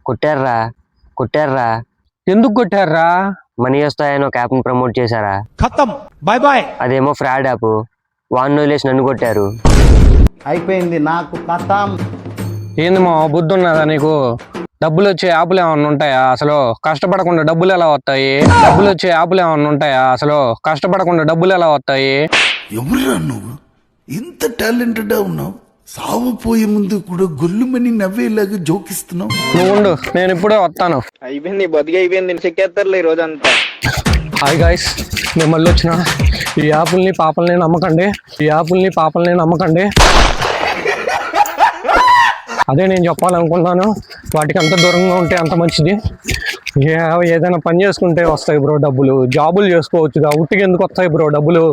కొట్టారా కొట్టారా? ఎందుకు కొట్టారా? మనీ వస్తాయని ఒక యాప్ని ప్రమోట్ చేశారా? ఖతం, బై బాయ్. అదేమో ఫ్రాడ్ యాప్. వాడిని వదిలేసి నన్ను కొట్టారు. అయిపోయింది నాకు ఖతం. ఏంది మా బుద్ధి ఉన్నదా నీకు? డబ్బులు వచ్చే యాప్లు ఏమన్నా ఉంటాయా అసలు? కష్టపడకుండా డబ్బులు ఎలా వస్తాయి? డబ్బులు వచ్చే యాప్లు ఏమన్నా ఉంటాయా అసలు? కష్టపడకుండా డబ్బులు ఎలా వస్తాయి? ఎవరురా నువ్వు? ఇంత టాలెంటెడ్ ఉన్నావు, సావపోయే ముందు కూడా గొల్లుమని నవ్వేలాగా జోకిస్తున్నావు. నువ్వు ఉండు, నేను ఇప్పుడే వస్తాను. అయిపోయింది, బతికి అయిపోయింది. చెక్కేస్తారులే ఈ రోజంతా. హాయ్ గాయ్స్, మేము మళ్ళీ వచ్చిన. ఈ యాప్ల్ని పాపల్ని నమ్మకండి, ఈ యాప్ల్ని పాపల్ని నమ్మకండి. అదే నేను చెప్పాలనుకున్నాను. వాటికి అంత దూరంగా ఉంటే అంత మంచిది. ఏదైనా పని చేసుకుంటే వస్తాయి బ్రో డబ్బులు. జాబులు చేసుకోవచ్చు, ఉట్టికి ఎందుకు వస్తాయి బ్రో డబ్బులు?